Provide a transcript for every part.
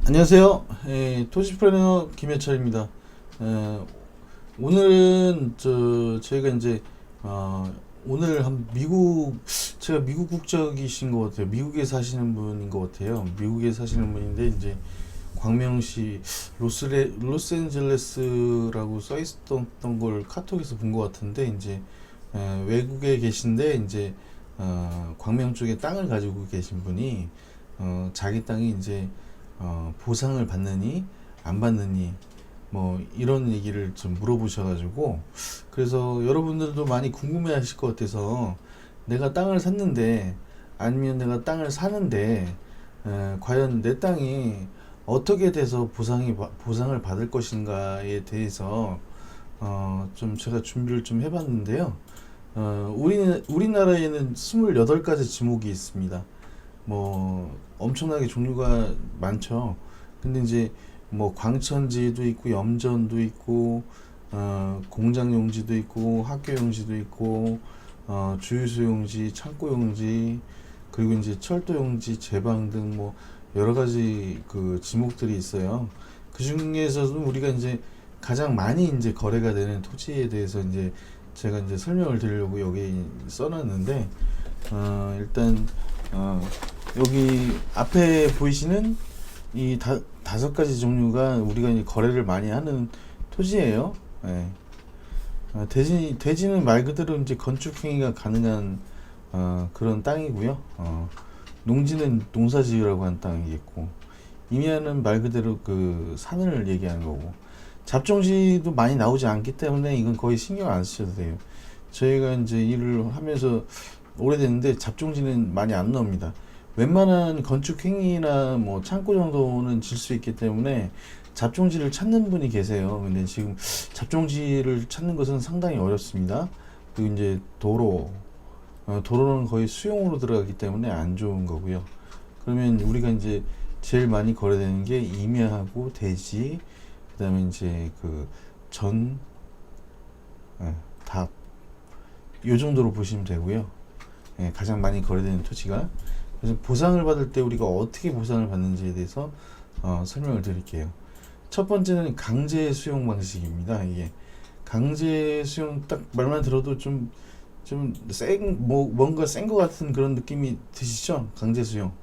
안녕하세요. 토지 플래너 김해철입니다. 오늘은 저희가 이제 오늘 제가 미국 국적이신 것 같아요. 미국에 사시는 분인 것 같아요. 미국에 사시는 분인데 이제 광명시 로스앤젤레스라고 써 있었던 걸 카톡에서 본 것 같은데 이제 외국에 계신데 이제 광명 쪽에 땅을 가지고 계신 분이 자기 땅이 이제 보상을 받느니 안 받느니 뭐 이런 얘기를 좀 물어보셔가지고, 그래서 여러분들도 많이 궁금해하실 것 같아서 내가 땅을 샀는데 아니면 내가 땅을 사는데 과연 내 땅이 어떻게 돼서 보상을 받을 것인가에 대해서 좀 제가 준비를 좀 해봤는데요. 우리나라에는 28가지 지목이 있습니다. 뭐 엄청나게 종류가 많죠. 근데 이제 뭐 광천지도 있고 염전도 있고 공장 용지도 있고 학교 용지도 있고 주유소 용지, 창고 용지, 그리고 이제 철도 용지, 제방 등 뭐 여러 가지 그 지목들이 있어요. 그 중에서도 우리가 이제 가장 많이 이제 거래가 되는 토지에 대해서 이제 제가 이제 설명을 드리려고 여기 써놨는데, 일단 여기 앞에 보이시는 이 다섯 가지 종류가 우리가 이제 거래를 많이 하는 토지예요. 예. 대지는 말 그대로 이제 건축 행위가 가능한 그런 땅이고요. 농지는 농사 지으라고 한 땅이겠고, 임야는 말 그대로 그 산을 얘기하는 거고, 잡종지도 많이 나오지 않기 때문에 이건 거의 신경 안 쓰셔도 돼요. 저희가 이제 일을 하면서 오래됐는데 잡종지는 많이 안 나옵니다. 웬만한 건축 행위나 뭐 창고 정도는 질 수 있기 때문에 잡종지를 찾는 분이 계세요. 근데 지금 잡종지를 찾는 것은 상당히 어렵습니다. 그리고 이제 도로는 거의 수용으로 들어가기 때문에 안 좋은 거고요. 그러면 우리가 이제 제일 많이 거래되는 게 임야하고 대지, 그다음에 이제 그 전, 답, 요 정도로 보시면 되고요. 가장 많이 거래되는 토지가. 그래서 보상을 받을 때 우리가 어떻게 보상을 받는지에 대해서 설명을 드릴게요. 첫 번째는 강제 수용 방식입니다. 이게 강제 수용, 딱 말만 들어도 뭔가 센 것 같은 그런 느낌이 드시죠? 강제 수용.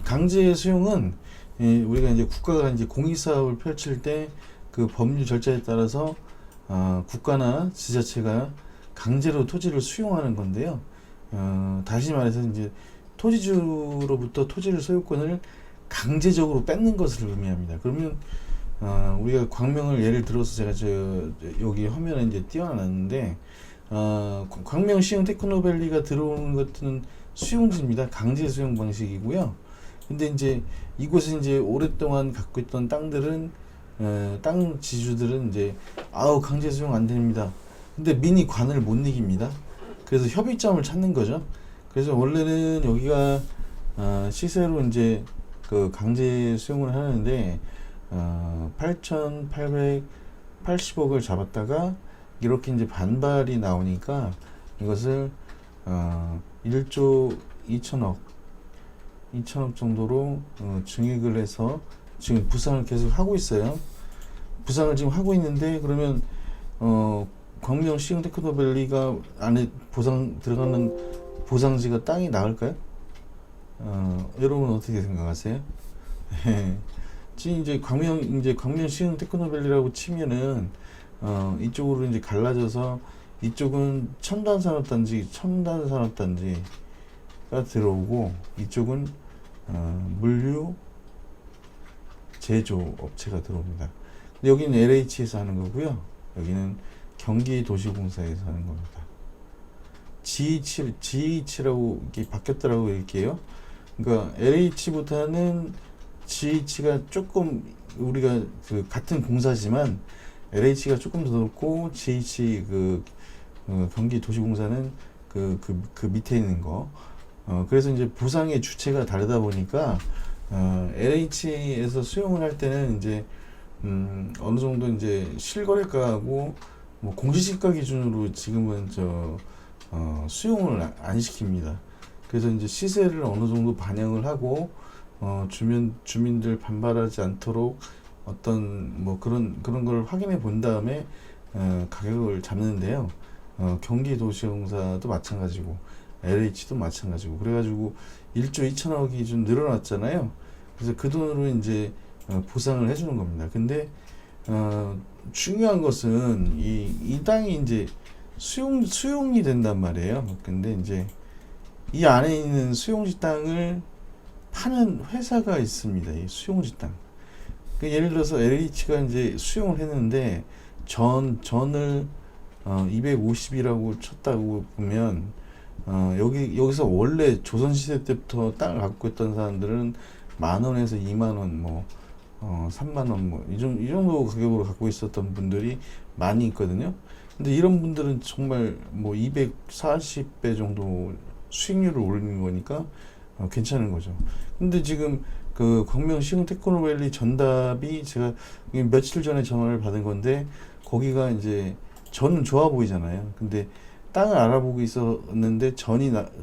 강제 수용은 우리가 이제 국가가 이제 공익 사업을 펼칠 때 그 법률 절차에 따라서 국가나 지자체가 강제로 토지를 수용하는 건데요. 다시 말해서 이제 토지주로부터 토지를 소유권을 강제적으로 뺏는 것을 의미합니다. 그러면 우리가 광명을 예를 들어서 제가 여기 화면에 이제 띄워놨는데, 광명 시흥 테크노밸리가 들어오는 것은 수용지입니다. 강제 수용 방식이고요. 근데 이제 이곳에 이제 오랫동안 갖고 있던 땅 지주들은 이제 강제 수용 안 됩니다. 근데 민이 관을 못 이깁니다. 그래서 협의점을 찾는 거죠. 그래서 원래는 여기가 시세로 이제 그 강제 수용을 하는데 8,880억을 잡았다가 이렇게 이제 반발이 나오니까 이것을 1조 2천억 정도로 증액을 해서 지금 부상을 계속 하고 있어요. 부상을 지금 하고 있는데, 그러면 광명 시흥 테크노밸리가 안에 들어가는 보상지가 땅이 나을까요? 여러분 어떻게 생각하세요? 지금 이제 광명 시흥 테크노밸리라고 치면은 이쪽으로 이제 갈라져서 이쪽은 첨단산업단지가 들어오고, 이쪽은 물류 제조 업체가 들어옵니다. 근데 여기는 LH에서 하는 거고요. 여기는 경기도시공사에서 하는 겁니다. GH라고 이렇게 바뀌었더라고 이렇게요. 그러니까 LH보다는 GH가 조금, 우리가 그 같은 공사지만 LH가 조금 더 높고 GH 경기도시공사는 그 밑에 있는 거. 그래서 이제 보상의 주체가 다르다 보니까 LH에서 수용을 할 때는 이제 어느 정도 이제 실거래가하고 뭐 공시지가 기준으로 지금은 수용을 안 시킵니다. 그래서 이제 시세를 어느 정도 반영을 하고 주민들 반발하지 않도록 어떤 뭐 그런 걸 확인해 본 다음에 가격을 잡는데요. 경기도시공사도 마찬가지고 LH도 마찬가지고 그래가지고 1조 2천억이 좀 늘어났잖아요. 그래서 그 돈으로 이제 보상을 해주는 겁니다. 근데 중요한 것은 이 땅이 이제 수용이 된단 말이에요. 근데 이제 이 안에 있는 수용지 땅을 파는 회사가 있습니다. 이 수용지 땅. 그 예를 들어서 LH가 이제 수용을 했는데 전을 250이라고 쳤다고 보면 여기서 원래 조선시대 때부터 땅을 갖고 있던 사람들은 10,000원에서 20,000원 뭐 3만원 뭐 이 정도 가격으로 갖고 있었던 분들이 많이 있거든요. 근데 이런 분들은 정말 뭐 240배 정도 수익률을 올리는 거니까 괜찮은 거죠. 근데 지금 그 광명시흥 테크노밸리 전답이 제가 며칠 전에 전화를 받은 건데 거기가 이제 전은 좋아 보이잖아요. 근데 땅을 알아보고 있었는데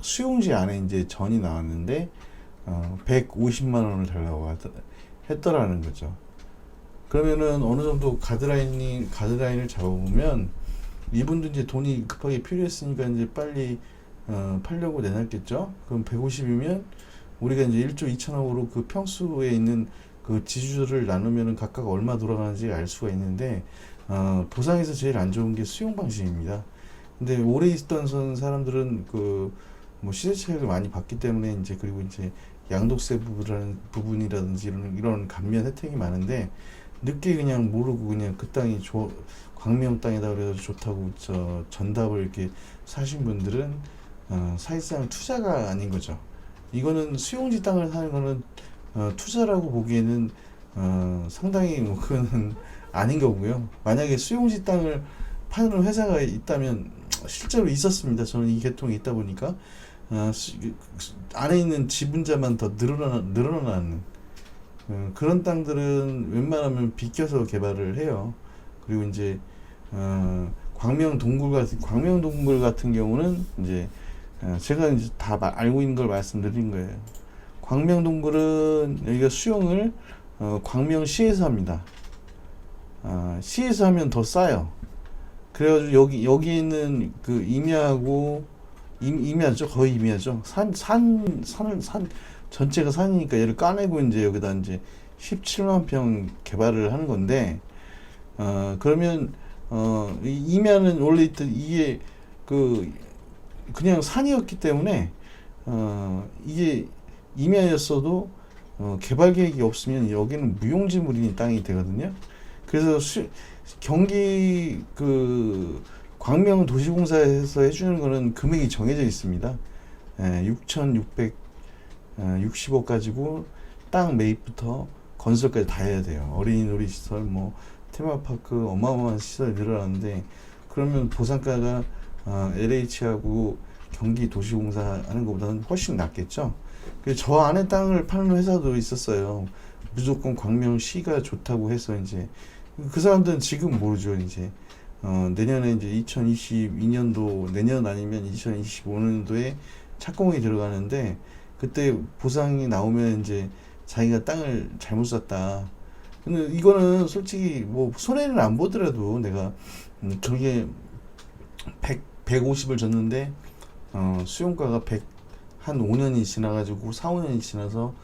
수용지 안에 이제 전이 나왔는데 150만 원을 달라고 했더라는 거죠. 그러면은 어느 정도 가드라인을 잡아보면 이분도 이제 돈이 급하게 필요했으니까 이제 빨리 팔려고 내놨겠죠. 그럼 150이면 우리가 이제 1조 2천억으로 그 평수에 있는 그 지주들을 나누면은 각각 얼마 돌아가는지 알 수가 있는데 보상에서 제일 안 좋은 게 수용 방식입니다. 근데 오래 있던 사람들은 그 뭐 시세 차익을 많이 받기 때문에 이제 그리고 이제 양도세 부분이라든지 이런 감면 혜택이 많은데 늦게 그냥 모르고 그냥 그 땅이 광명 땅이다 그래서 좋다고 전답을 이렇게 사신 분들은 사실상 투자가 아닌 거죠. 이거는 수용지 땅을 사는 거는 투자라고 보기에는 상당히 뭐 그거는 아닌 거고요. 만약에 수용지 땅을 파는 회사가 있다면 실제로 있었습니다. 저는 이 계통이 있다 보니까 안에 있는 지분자만 더 늘어나는 그런 땅들은 웬만하면 비껴서 개발을 해요. 그리고 이제 광명 동굴 같은 경우는 이제 제가 이제 다 알고 있는 걸 말씀드린 거예요. 광명 동굴은 여기가 수용을 광명시에서 합니다. 시에서 하면 더 싸요. 그래가지고 여기 있는 그 임야죠. 거의 임야죠. 산 전체가 산이니까 얘를 까내고 이제 여기다 이제 17만 평 개발을 하는 건데, 그러면, 임야는 원래 이게 그냥 산이었기 때문에, 이게 임야였어도, 개발 계획이 없으면 여기는 무용지물인 땅이 되거든요. 그래서 경기 광명 도시공사에서 해주는 거는 금액이 정해져 있습니다. 6,660억 가지고 땅 매입부터 건설까지 다 해야 돼요. 어린이 놀이시설, 뭐 테마파크 어마어마한 시설이 늘어나는데 그러면 보상가가 LH하고 경기 도시공사 하는 것보다는 훨씬 낫겠죠. 그래서 저 안에 땅을 파는 회사도 있었어요. 무조건 광명시가 좋다고 해서 이제 그 사람들은 지금 모르죠. 이제 내년에 이제 2022년도 내년 아니면 2025년도에 착공이 들어가는데 그때 보상이 나오면 이제 자기가 땅을 잘못 샀다. 근데 이거는 솔직히 뭐 손해는 안 보더라도 내가 저게 150을 줬는데 수용가가 한 5년이 지나가지고 4, 5년이 지나서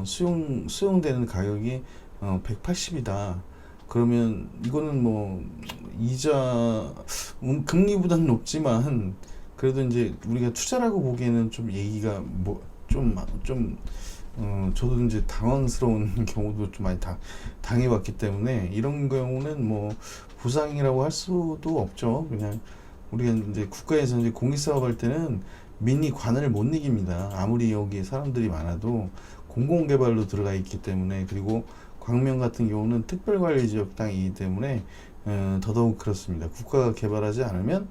수용되는 가격이 180이다. 그러면 이거는 뭐 이자 금리보다는 높지만 그래도 이제 우리가 투자라고 보기에는 좀 얘기가 뭐 저도 이제 당황스러운 경우도 좀 많이 당해봤기 때문에 이런 경우는 뭐 부상이라고 할 수도 없죠. 그냥 우리가 이제 국가에서 이제 공익사업 할 때는 민이 관을 못 이깁니다. 아무리 여기에 사람들이 많아도 공공개발로 들어가 있기 때문에 그리고 광명 같은 경우는 특별관리지역 땅이기 때문에 더더욱 그렇습니다. 국가가 개발하지 않으면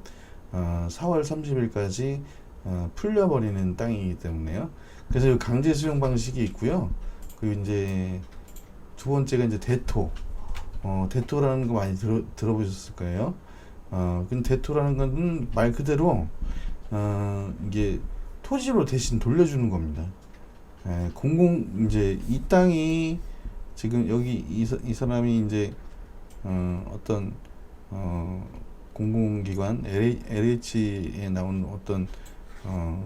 4월 30일까지 풀려버리는 땅이기 때문에요. 그래서 강제 수용 방식이 있고요. 그리고 이제 두 번째가 이제 대토라는 거 많이 들어보셨을 거예요. 근데 대토라는 건 말 그대로 이게 토지로 대신 돌려주는 겁니다. 이제 이 땅이 지금 여기 이 사람이 이제 어떤 공공기관 LH에 나온 어떤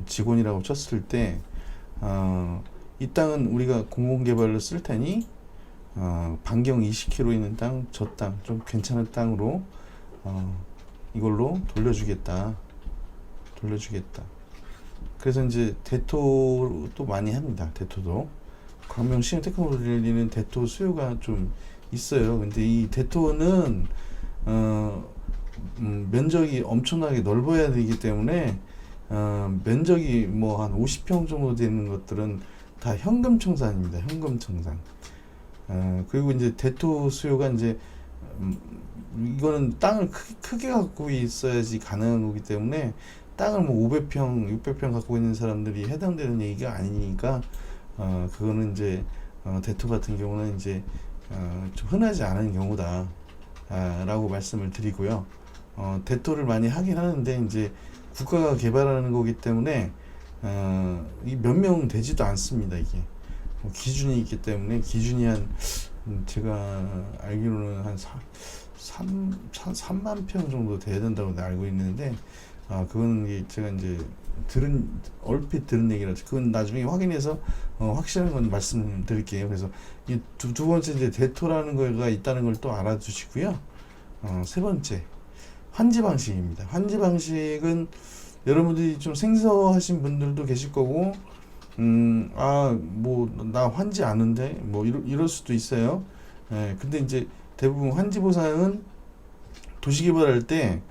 직원이라고 쳤을 때 이 땅은 우리가 공공개발로 쓸 테니 반경 20km 있는 땅, 저 땅 좀 괜찮은 땅으로 이걸로 돌려주겠다. 그래서 이제 대토도 많이 합니다. 대토도 광명 신흥테크놀로지는 대토 수요가 좀 있어요. 근데 이 대토는 면적이 엄청나게 넓어야 되기 때문에 면적이 뭐 한 50평 정도 되는 것들은 다 현금청산입니다. 현금청산. 그리고 이제 대토 수요가 이제 이거는 땅을 크게 갖고 있어야지 가능한 거기 때문에 땅을 뭐 500평, 600평 갖고 있는 사람들이 해당되는 얘기가 아니니까 그거는 이제 대토 같은 경우는 이제 좀 흔하지 않은 경우다 라고 말씀을 드리고요. 대토를 많이 하긴 하는데 이제 국가가 개발하는 거기 때문에 이 몇 명 되지도 않습니다. 이게 기준이 있기 때문에 기준이 한 제가 알기로는 한 3만 평 정도 돼야 된다고 알고 있는데 그건 제가 이제 얼핏 들은 얘기라서 그건 나중에 확인해서 확실한 건 말씀드릴게요. 그래서 이 두 번째 이제 대토라는 거가 있다는 걸 또 알아두시고요. 세 번째 환지 방식입니다. 환지 방식은 여러분들이 좀 생소하신 분들도 계실 거고 뭐 나 환지 아는데 뭐 이럴 수도 있어요. 근데 이제 대부분 환지 보상은 도시개발할 때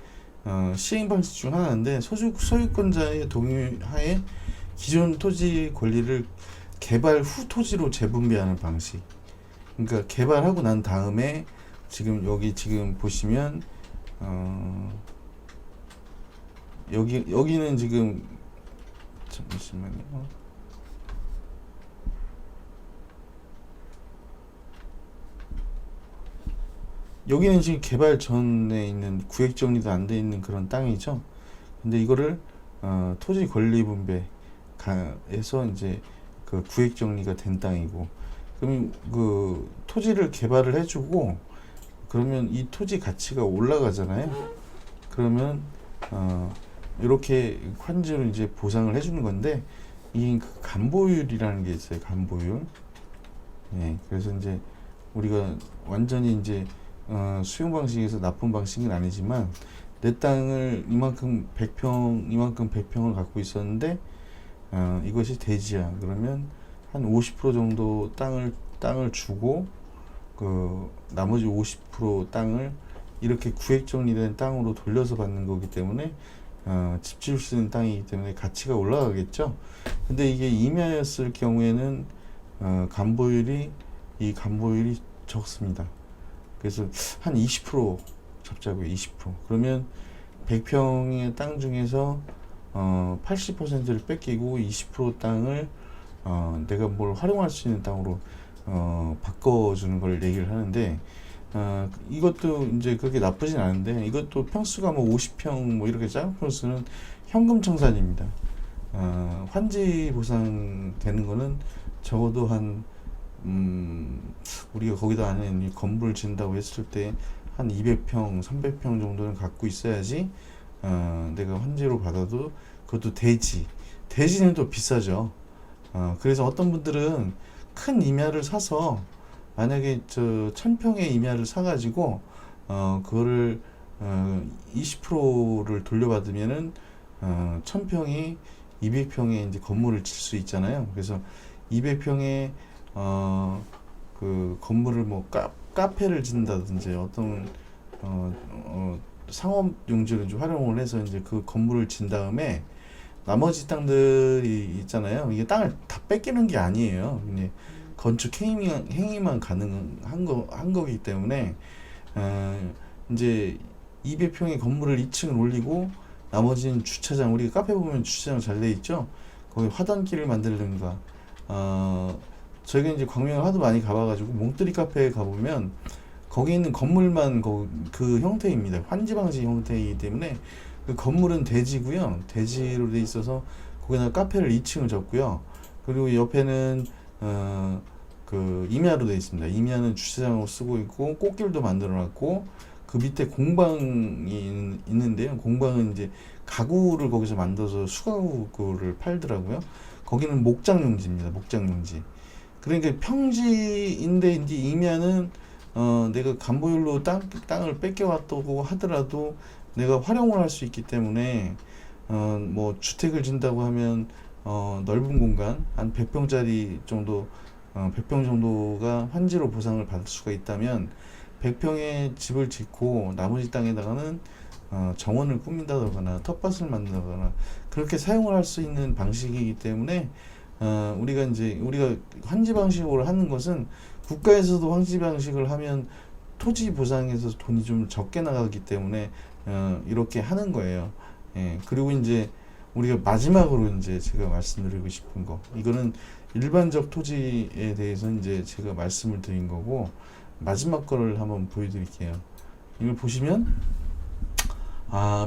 시행 방식 중 하나인데 소유권자의 동의하에 기존 토지 권리를 개발 후 토지로 재분배하는 방식. 그러니까 개발하고 난 다음에 지금 보시면 여기는 지금 잠시만요. 여기는 지금 개발 전에 있는 구획 정리도 안 돼 있는 그런 땅이죠. 근데 이거를 토지 권리 분배해서 이제 그 구획 정리가 된 땅이고, 그럼 그 토지를 개발을 해주고 그러면 이 토지 가치가 올라가잖아요. 그러면 이렇게 환지로 이제 보상을 해주는 건데 이 간보율이라는 게 있어요. 간보율. 그래서 이제 우리가 완전히 이제 수용 방식에서 나쁜 방식은 아니지만 내 땅을 이만큼 100평을 갖고 있었는데 이것이 대지야. 그러면 한 50% 정도 땅을 주고 그 나머지 50% 땅을 이렇게 구획 정리된 땅으로 돌려서 받는 거기 때문에 집 지을 수 있는 땅이기 때문에 가치가 올라가겠죠. 근데 이게 임야였을 경우에는 간보율이 적습니다. 그래서 한 20% 잡자고요. 20%. 그러면 100평의 땅 중에서 80%를 뺏기고 20% 땅을 내가 뭘 활용할 수 있는 땅으로 바꿔주는 걸 얘기를 하는데 이것도 이제 그렇게 나쁘진 않은데 이것도 평수가 뭐 50평 뭐 이렇게 작은 평수는 현금 청산입니다. 환지 보상 되는 거는 적어도 한 우리가 거기다 안에 건물 진다고 했을 때 한 200평, 300평 정도는 갖고 있어야지 내가 환지로 받아도 그것도 대지는 또 비싸죠. 그래서 어떤 분들은 큰 임야를 사서 만약에 1000평의 임야를 사가지고 그거를 20%를 돌려받으면은 1000평이 200평의 이제 건물을 칠 수 있잖아요. 그래서 200평의 그 건물을 뭐 카페를 짓는다든지 어떤 상업 용지를 좀 활용을 해서 이제 그 건물을 진 다음에 나머지 땅들이 있잖아요. 이게 땅을 다 뺏기는 게 아니에요. 이제 건축 행위만 가능한 거기 때문에 이제 200평의 건물을 2층을 올리고 나머지는 주차장, 우리가 카페 보면 주차장 잘 돼 있죠. 거기 화단길을 만들든가 저희가 이제 광명을 하도 많이 가봐가지고 몽뜨리 카페에 가보면 거기 있는 건물만 그 형태입니다. 환지 방식 형태이기 때문에 그 건물은 대지고요. 대지로 돼 있어서 거기다가 카페를 2층을 졌고요. 그리고 옆에는 그 임야로 되어 있습니다. 임야는 주차장으로 쓰고 있고 꽃길도 만들어 놨고 그 밑에 공방이 있는데요. 공방은 이제 가구를 거기서 만들어서 수가구를 팔더라고요. 거기는 목장용지입니다. 목장용지. 그러니까 평지인데 이제 임야는 내가 간보율로 땅을 뺏겨왔다고 하더라도 내가 활용을 할 수 있기 때문에 뭐 주택을 진다고 하면 넓은 공간 한 100평짜리 정도 100평 정도가 환지로 보상을 받을 수가 있다면 100평의 집을 짓고 나머지 땅에다가는 정원을 꾸민다거나 텃밭을 만든다거나 그렇게 사용을 할 수 있는 방식이기 때문에 우리가 환지 방식으로 하는 것은 국가에서도 환지 방식을 하면 토지 보상에서 돈이 좀 적게 나가기 때문에 이렇게 하는 거예요. 예, 그리고 이제 우리가 마지막으로 이제 제가 말씀드리고 싶은 거, 이거는 일반적 토지에 대해서 이제 제가 말씀을 드린 거고, 마지막 거를 한번 보여드릴게요. 이걸 보시면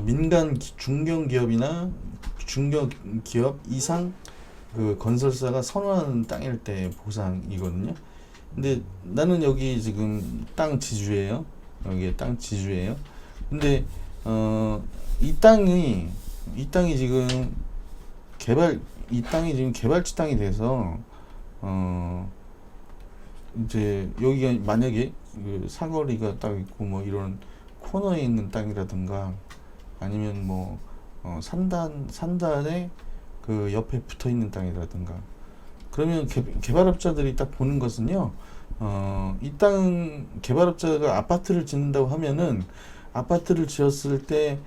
민간 중견기업이나 중견기업 이상 그 건설사가 선호하는 땅일 때 보상이거든요. 근데 나는 여기 지금 땅 지주예요. 여기 땅 지주예요. 근데 이 땅이 지금 개발지 땅이 돼서 이제 여기가 만약에 그 사거리가 딱 있고 뭐 이런 코너에 있는 땅이라든가 아니면 뭐 산단에 그 옆에 붙어 있는 땅이라든가 그러면 개발업자들이 딱 보는 것은요, 이 땅 개발업자가 아파트를 짓는다고 하면은 아파트를 지었을 때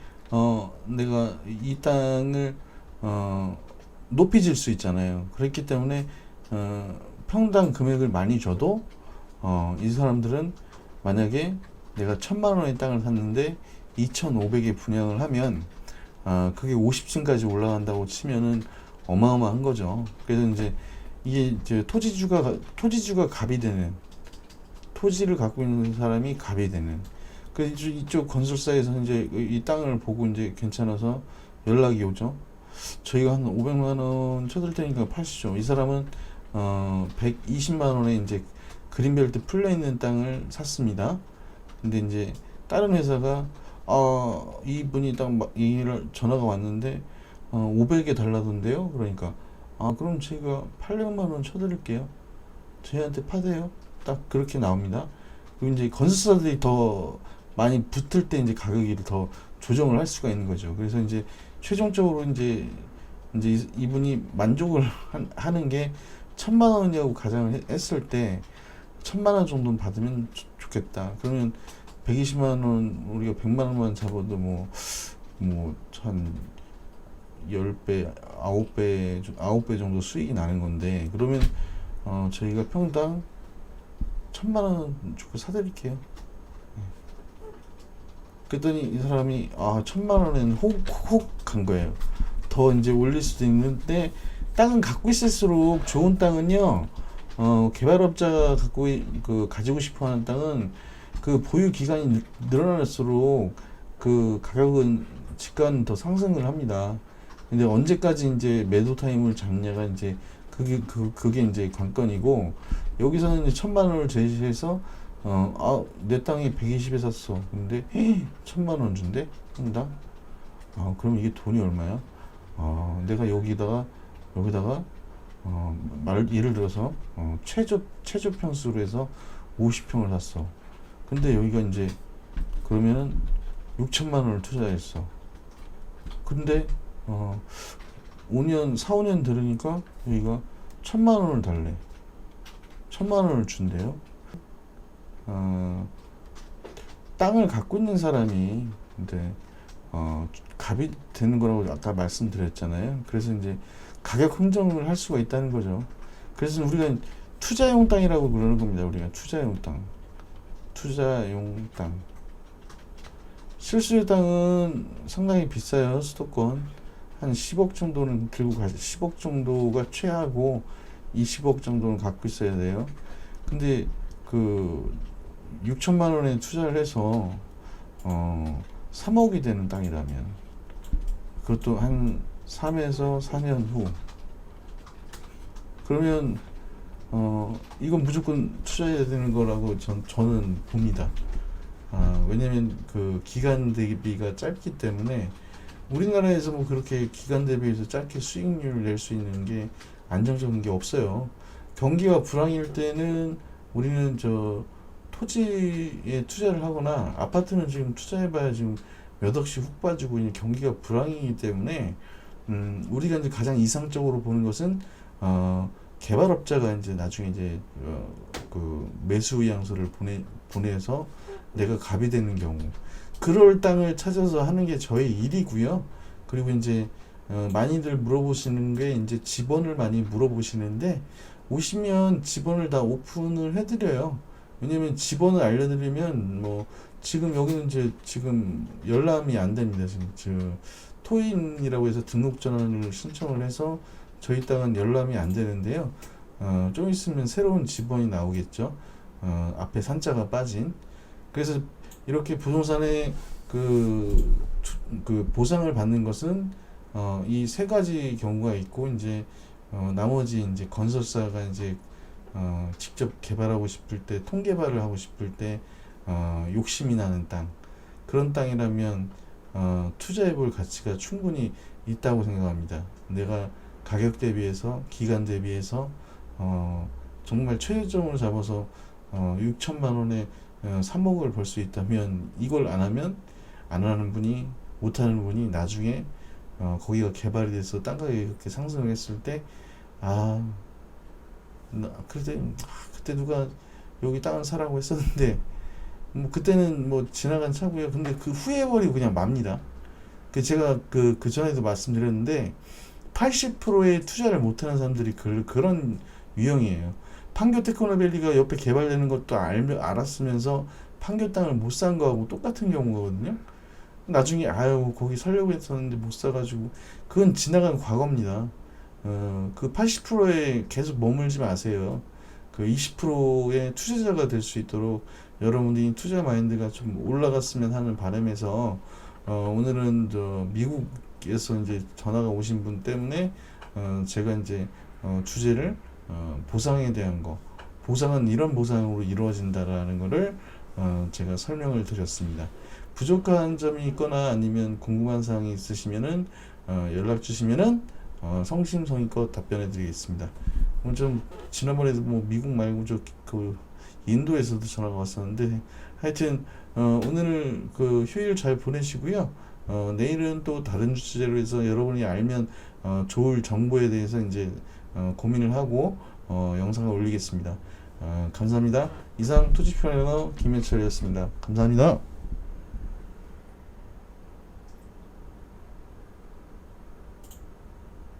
내가 이 땅을 높이 질 수 있잖아요. 그렇기 때문에 평당 금액을 많이 줘도 이 사람들은 만약에 내가 1,000만 원의 땅을 샀는데 2,500에 분양을 하면 그게 50층까지 올라간다고 치면은 어마어마한 거죠. 그래서 이게 이제 토지주가 갑이 되는, 토지를 갖고 있는 사람이 갑이 되는. 그래서 이쪽 건설사에서 이제 이 땅을 보고 이제 괜찮아서 연락이 오죠. 저희가 한 500만 원 쳐들 테니까 파시죠. 이 사람은 120만 원에 이제 그린벨트 풀려 있는 땅을 샀습니다. 근데 이제 다른 회사가 이분이 딱 전화가 왔는데 500에 달라던데요. 그러니까 그럼 제가 800만 원 쳐드릴게요. 저희한테 파세요. 딱 그렇게 나옵니다. 그리고 이제 건설사들이 더 많이 붙을 때 이제 가격이 더 조정을 할 수가 있는 거죠. 그래서 이제 최종적으로 이제 이분이 만족을 하는 게 1,000만 원이라고 가정을 했을 때 1,000만 원 정도는 받으면 좋겠다. 그러면 120만 원 우리가 100만 원만 잡아도 한 10배, 9배 정도 수익이 나는 건데, 그러면 저희가 평당 1,000만 원 주고 사드릴게요. 그랬더니 이 사람이 1,000만 원에는 혹 간 거예요. 더 이제 올릴 수도 있는데, 땅은 갖고 있을수록 좋은 땅은요, 개발업자가 가지고 싶어 하는 땅은 그 보유 기간이 늘어날수록 그 가격은 집가는 더 상승을 합니다. 근데 언제까지 이제 매도 타임을 잡냐가 이제 그게 이제 관건이고, 여기서는 이제 1,000만 원을 제시해서 내 땅이 120에 샀어. 근데 1,000만 원 준대? 한다? 그럼 이게 돈이 얼마야? 내가 여기다가 예를 들어서 최저 평수로 해서 50평을 샀어. 근데 여기가 이제 그러면은 6천만 원을 투자했어. 근데 4, 5년 들으니까 여기가 1,000만 원을 달래. 1,000만 원을 준대요. 땅을 갖고 있는 사람이 근데 갑이 되는 거라고 아까 말씀드렸잖아요. 그래서 이제 가격 흥정을 할 수가 있다는 거죠. 그래서 우리가 투자용 땅이라고 그러는 겁니다. 우리가 투자용 땅. 실수요 땅은 상당히 비싸요. 수도권 한 10억 정도는 들고 10억 정도가 최하고 20억 정도는 갖고 있어야 돼요. 근데 그 6천만 원에 투자를 해서 3억이 되는 땅이라면, 그것도 한 3에서 4년 후 그러면 이건 무조건 투자해야 되는 거라고 저는 봅니다. 왜냐면 그 기간 대비가 짧기 때문에 우리나라에서 뭐 그렇게 기간 대비해서 짧게 수익률을 낼 수 있는 게 안정적인 게 없어요. 경기가 불황일 때는 우리는 토지에 투자를 하거나 아파트는 지금 투자해봐야 지금 몇 억씩 훅 빠지고 있는 경기가 불황이기 때문에 우리가 이제 가장 이상적으로 보는 것은 개발업자가 이제 나중에 이제 그 매수 의향서를 보내서 내가 갑이 되는 경우 그럴 땅을 찾아서 하는 게 저의 일이고요. 그리고 이제 많이들 물어보시는 게 이제 지번을 많이 물어보시는데 오시면 지번을 다 오픈을 해드려요. 왜냐면 지번을 알려드리면 뭐 지금 여기는 이제 지금 열람이 안 됩니다. 지금 토인이라고 해서 등록 전환을 신청을 해서 저희 땅은 열람이 안 되는데요. 좀 있으면 새로운 지번이 나오겠죠. 앞에 산자가 빠진. 그래서 이렇게 부동산에 그 보상을 받는 것은 이 세 가지 경우가 있고 이제 나머지 이제 건설사가 이제 직접 개발하고 싶을 때 통개발을 하고 싶을 때 욕심이 나는 땅 그런 땅이라면 투자해볼 가치가 충분히 있다고 생각합니다. 내가 가격 대비해서 기간 대비해서 정말 최저점을 잡아서 6천만 원에 3억을 벌 수 있다면 이걸 안 하면 안 하는 분이 못 하는 분이 나중에 거기가 개발이 돼서 땅 가격이 그렇게 상승을 했을 때 그때 누가 여기 땅을 사라고 했었는데 뭐 그때는 뭐 지나간 차고요. 근데 그 후회해버리고 그냥 맙니다. 제가 그 전에도 말씀드렸는데 80%의 투자를 못하는 사람들이 그런 유형이에요. 판교 테크노밸리가 옆에 개발되는 것도 알았으면서 판교 땅을 못 산 거하고 똑같은 경우거든요. 나중에 거기 살려고 했었는데 못 사가지고 그건 지나간 과거입니다. 그 80%에 계속 머물지 마세요. 그 20%의 투자자가 될 수 있도록 여러분들이 투자 마인드가 좀 올라갔으면 하는 바람에서 오늘은 미국에서 이제 전화가 오신 분 때문에 제가 이제 주제를 보상에 대한 거, 보상은 이런 보상으로 이루어진다라는 거를 제가 설명을 드렸습니다. 부족한 점이 있거나 아니면 궁금한 사항이 있으시면은 연락 주시면은 성심성의껏 답변해 드리겠습니다. 좀 지난번에도 뭐 미국 말고 그 인도에서도 전화가 왔었는데 하여튼 오늘 그 휴일 잘 보내시고요. 내일은 또 다른 주제로 해서 여러분이 알면 좋을 정보에 대해서 이제 고민을 하고 영상을 올리겠습니다. 감사합니다. 이상 토지평론가 김현철이었습니다. 감사합니다.